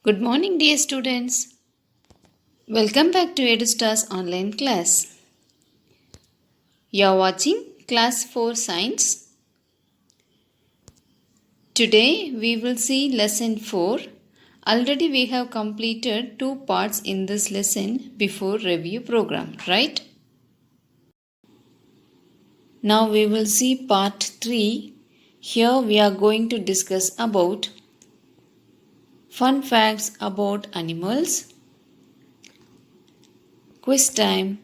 Good morning, dear students. Welcome back to EduStar's online class. You are watching Class 4 Science. Today we will see Lesson 4. Already we have completed 2 parts in this lesson before review program, right? Now we will see Part 3. Here we are going to discuss about fun facts about animals, quiz time,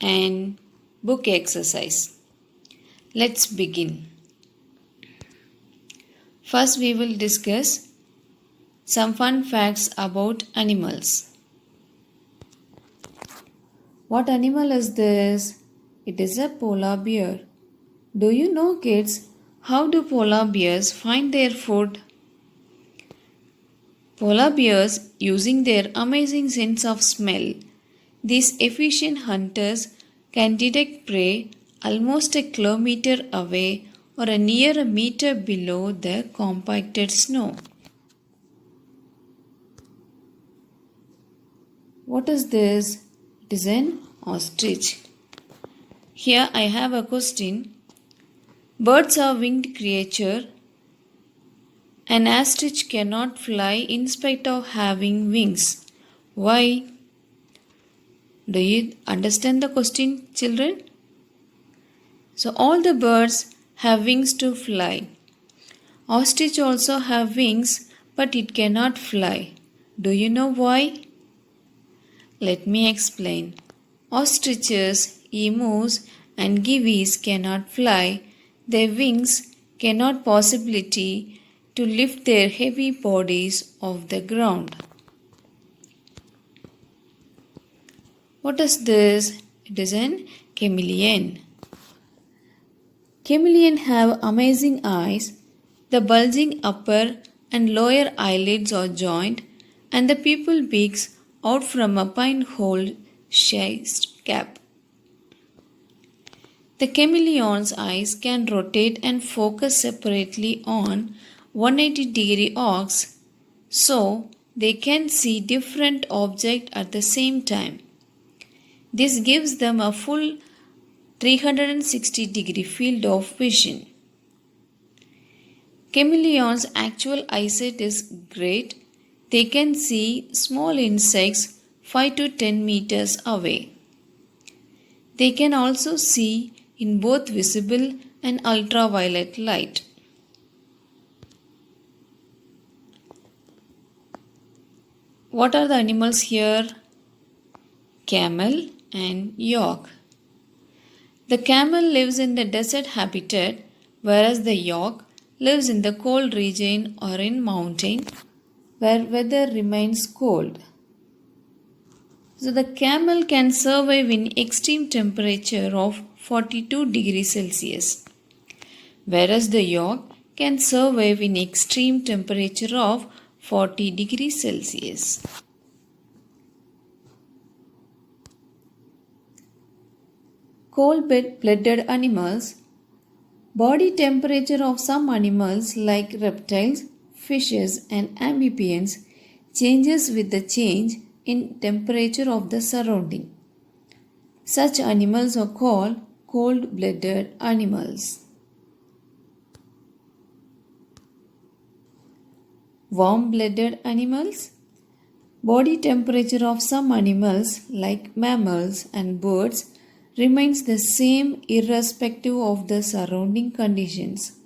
and book exercise. Let's begin. First, we will discuss some fun facts about animals. What animal is this? It is a polar bear. Do you know, kids, how do polar bears find their food? Polar bears, using their amazing sense of smell, these efficient hunters can detect prey almost a kilometer away or near a meter below the compacted snow. What is this? It is an ostrich. Here I have a question. Birds are winged creature. An ostrich cannot fly in spite of having wings. Why? Do you understand the question, children? So all the birds have wings to fly. Ostrich also have wings, but it cannot fly. Do you know why? Let me explain. Ostriches, emus, and kiwis cannot fly. Their wings cannot possibility to lift their heavy bodies off the ground. What is this? It is an chameleon. Chameleon have amazing eyes. The bulging upper and lower eyelids are joined, and the pupil peeks out from a pinhole-shaped cap. The chameleon's eyes can rotate and focus separately on 180-degree arcs, so they can see different objects at the same time. This gives them a full 360-degree field of vision. Chameleons' actual eyesight is great. They can see small insects 5 to 10 meters away. They can also see in both visible and ultraviolet light. What are the animals here? Camel and yak. The camel lives in the desert habitat, whereas the yak lives in the cold region or in mountain where weather remains cold. So the camel can survive in extreme temperature of 42 degrees Celsius, whereas the yak can survive in extreme temperature of 40 degrees Celsius. Cold-blooded animals. Body temperature of some animals like reptiles, fishes and amphibians changes with the change in temperature of the surrounding. Such animals are called cold-blooded animals. Warm-blooded animals. Body temperature of some animals like mammals and birds remains the same irrespective of the surrounding conditions.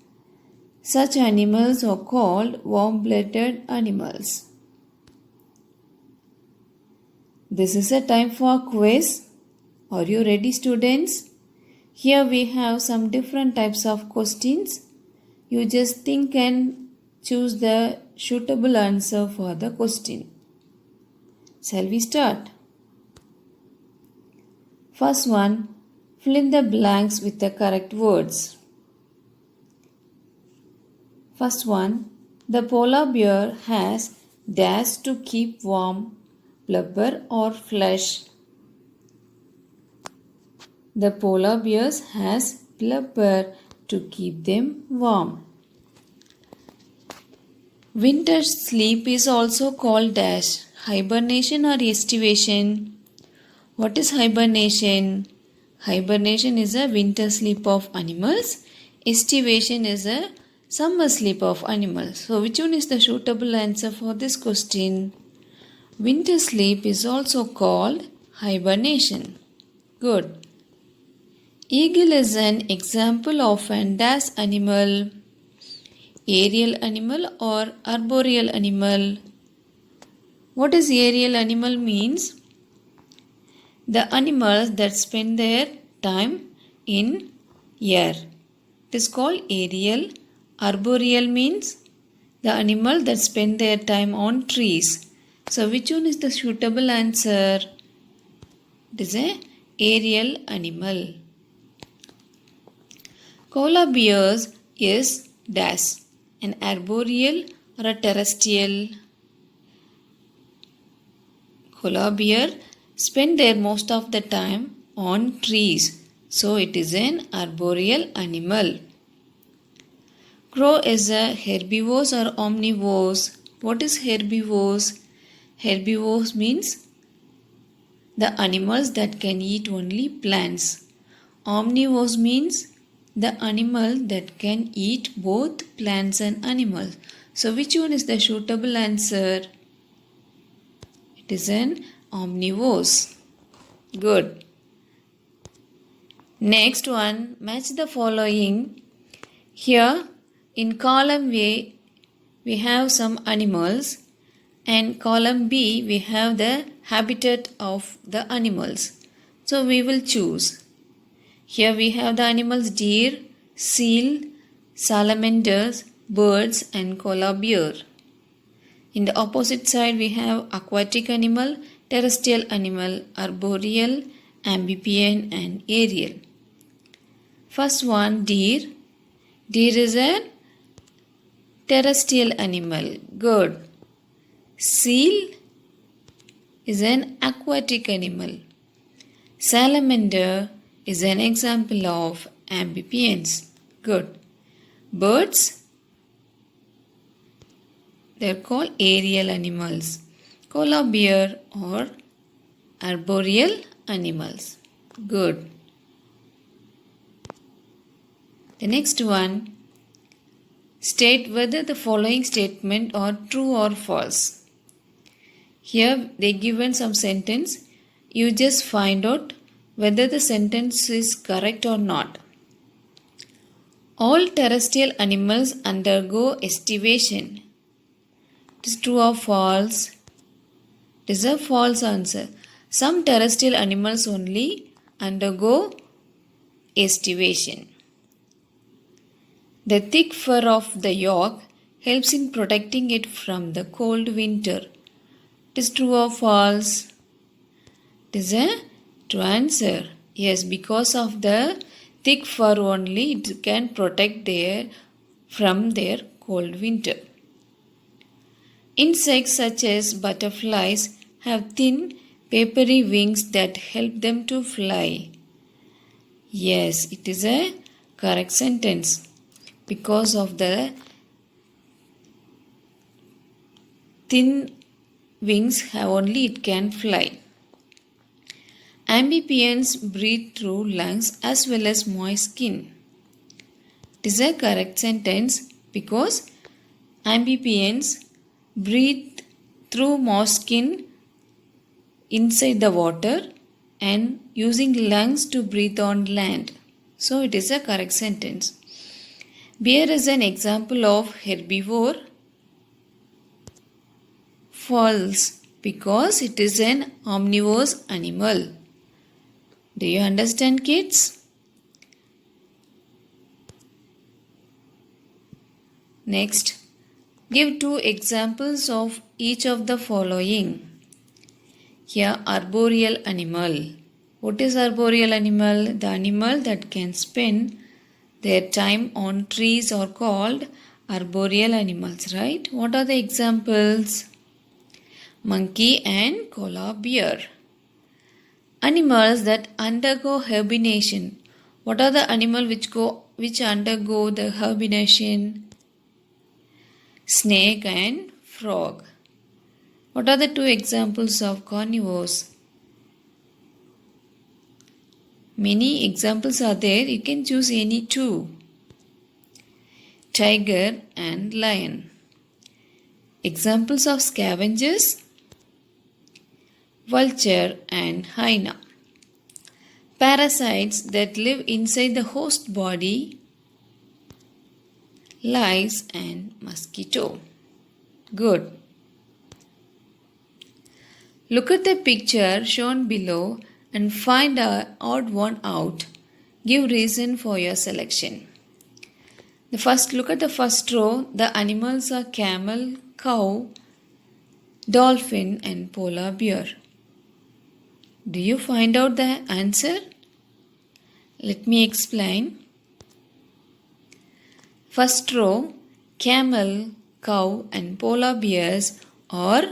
Such animals are called warm-blooded animals. This is a time for quiz. Are you ready, students? Here we have some different types of questions. You just think and choose the suitable answer for the question. Shall we start? First one, fill in the blanks with the correct words. First one, the polar bear has dash to keep warm, blubber or flesh. The polar bears has blubber to keep them warm. Winter sleep is also called dash hibernation or estivation. What is hibernation? Hibernation is a winter sleep of animals. Estivation is a summer sleep of animals. So which one is the suitable answer for this question? Winter sleep is also called hibernation. Good. Eagle is an example of an dash animal. Aerial animal or arboreal animal? What is aerial animal means? The animals that spend their time in air. It is called aerial. Arboreal means the animal that spend their time on trees. So which one is the suitable answer? It is a aerial animal. Koala bears is dash an arboreal or a terrestrial. Koala bear spend their most of the time on trees. So it is an arboreal animal. Crow is a herbivores or omnivores. What is herbivores? Herbivores means the animals that can eat only plants. Omnivores means the animal that can eat both plants and animals. So which one is the suitable answer? It is an omnivores. Good. Next one, match the following. Here in column A we have some animals and column B we have the habitat of the animals. So we will choose. Here we have the animals deer, seal, salamanders, birds and koala bear. In the opposite side we have aquatic animal, terrestrial animal, arboreal, amphibian and aerial. First one, deer. Deer is a terrestrial animal. Good. Seal is an aquatic animal. Salamander is an example of amphibians. Good. Birds, they are called aerial animals. Koala bear or arboreal animals. Good. The next one, state whether the following statement are true or false. Here they given some sentence. You just find out whether the sentence is correct or not. All terrestrial animals undergo estivation. It is true or false? It is a false answer. Some terrestrial animals only undergo estivation. The thick fur of the yak helps in protecting it from the cold winter. It is true or false? It is a true answer. Yes, because of the thick fur only it can protect from their cold winter. Insects such as butterflies have thin papery wings that help them to fly. Yes, it is a correct sentence. Because of the thin wings only it can fly. Amphibians breathe through lungs as well as moist skin. It is a correct sentence because amphibians breathe through moist skin inside the water and using lungs to breathe on land. So it is a correct sentence. Bear is an example of herbivore. False, because it is an omnivorous animal. Do you understand, kids? Next, give two examples of each of the following. Here, arboreal animal. What is arboreal animal? The animal that can spend their time on trees are called arboreal animals, right? What are the examples? Monkey and koala bear. Animals that undergo hibernation. What are the animals which undergo the hibernation? snake and frog. What are the two examples of carnivores? Many examples are there. You can choose any two. Tiger and lion. Examples of scavengers? Vulture and hyena. Parasites that live inside the host body? Lice and mosquito. Good. Look at the picture shown below and find the odd one out. Give reason for your selection. Look at the first row. The animals are camel, cow, dolphin and polar bear. Do you find out the answer? Let me explain. First row, camel, cow and polar bears are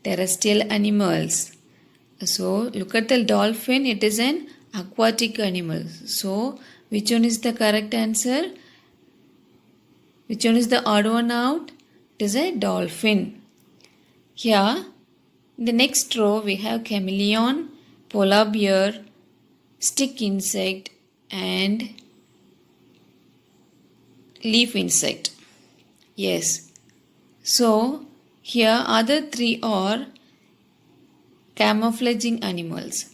terrestrial animals. So look at the dolphin, it is an aquatic animal. So which one is the correct answer? Which one is the odd one out? It is a dolphin. Here in the next row we have chameleon, polar bear, stick insect and leaf insect. Yes. So here other three are camouflaging animals.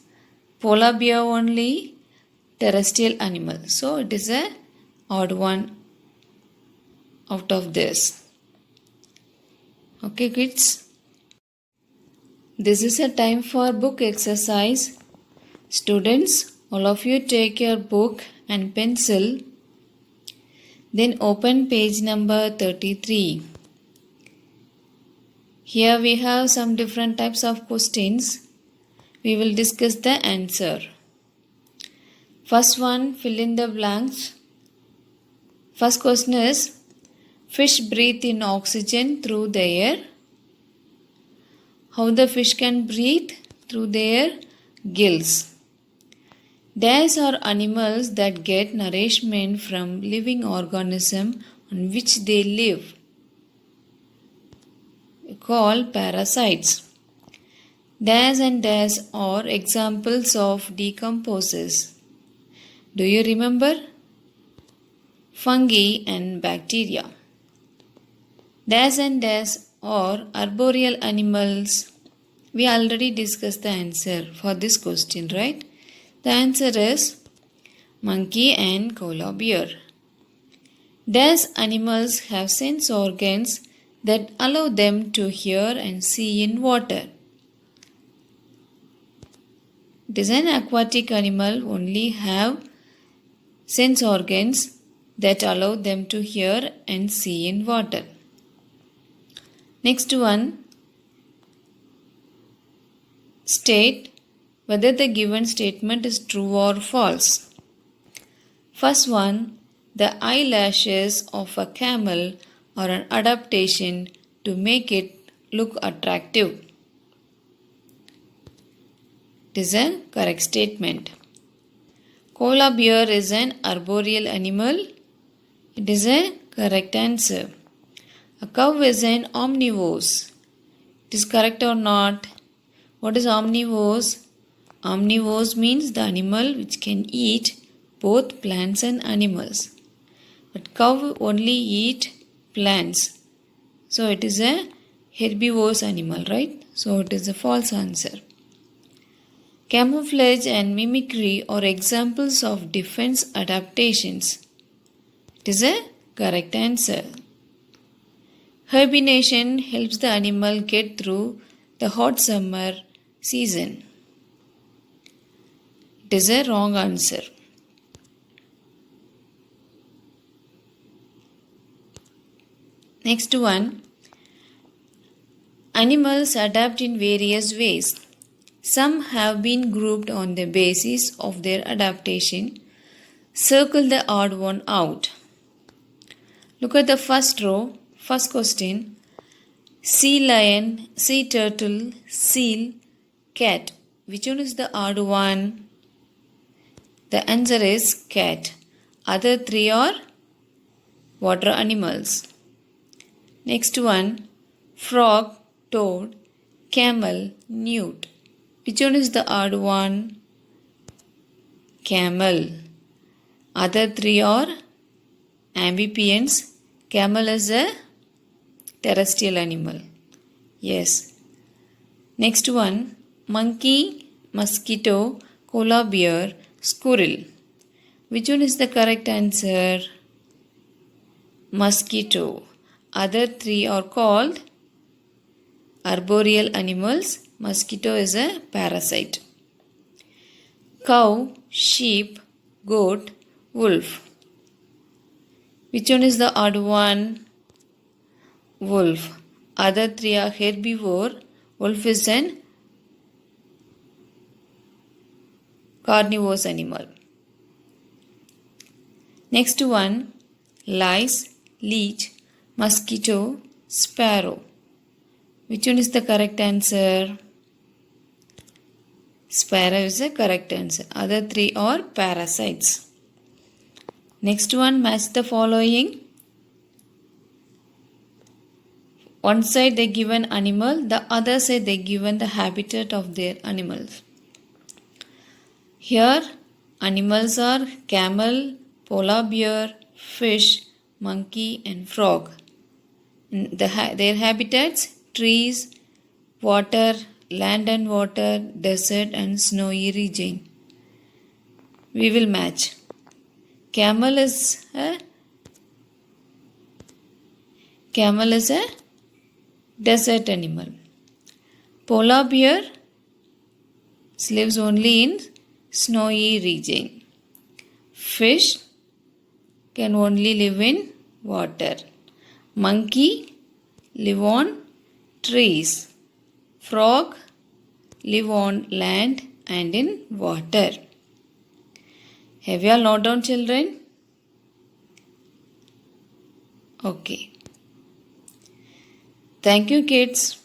Polar bear only terrestrial animal. So it is a odd one out of this. Okay kids. This is a time for book exercise. Students, all of you take your book and pencil. Then open page number 33. Here we have some different types of questions. We will discuss the answer. First one, fill in the blanks. First question is, fish breathe in oxygen through the air. How the fish can breathe? Through their gills. These are animals that get nourishment from living organism on which they live. We call parasites. These and these are examples of decomposers. Do you remember? Fungi and bacteria. These and these are arboreal animals. We already discussed the answer for this question, right? The answer is monkey and koala bear. These animals have sense organs that allow them to hear and see in water. It is an aquatic animal only have sense organs that allow them to hear and see in water. Next one, state whether the given statement is true or false. First one, the eyelashes of a camel are an adaptation to make it look attractive. It is a correct statement. Koala bear is an arboreal animal. It is a correct answer. A cow is an omnivore. It is correct or not? What is omnivores? Omnivores means the animal which can eat both plants and animals. But cow only eat plants. So it is a herbivorous animal, right? So it is a false answer. Camouflage and mimicry are examples of defense adaptations. It is a correct answer. Hibernation helps the animal get through the hot summer season. It is a wrong answer. Next one. Animals adapt in various ways. Some have been grouped on the basis of their adaptation. Circle the odd one out. Look at the first row. First question. Sea lion, sea turtle, seal, cat. Which one is the odd one? The answer is cat. Other three are water animals. Next one, frog, toad, camel, newt. Which one is the odd one? Camel. Other three are amphibians. Camel is a terrestrial animal. Yes. Next one, monkey, mosquito, koala bear, squirrel. Which one is the correct answer? Mosquito. Other three are called arboreal animals. Mosquito is a parasite. Cow, sheep, goat, wolf. Which one is the odd one? Wolf. Other three are herbivore. Wolf is an carnivorous animal. Next one, lice, leech, mosquito, sparrow. Which one is the correct answer? Sparrow is the correct answer. Other three are parasites. Next one, match the following. One side they given animal, the other side they given the habitat of their animals. Here animals are camel, polar bear, fish, monkey and frog. Their habitats, trees, water, land and water, desert and snowy region. We will match. Camel is a desert animal. Polar bear lives only in snowy region. Fish can only live in water. Monkey live on trees. Frog live on land and in water. Have you all noted down, children? Okay. Thank you, kids.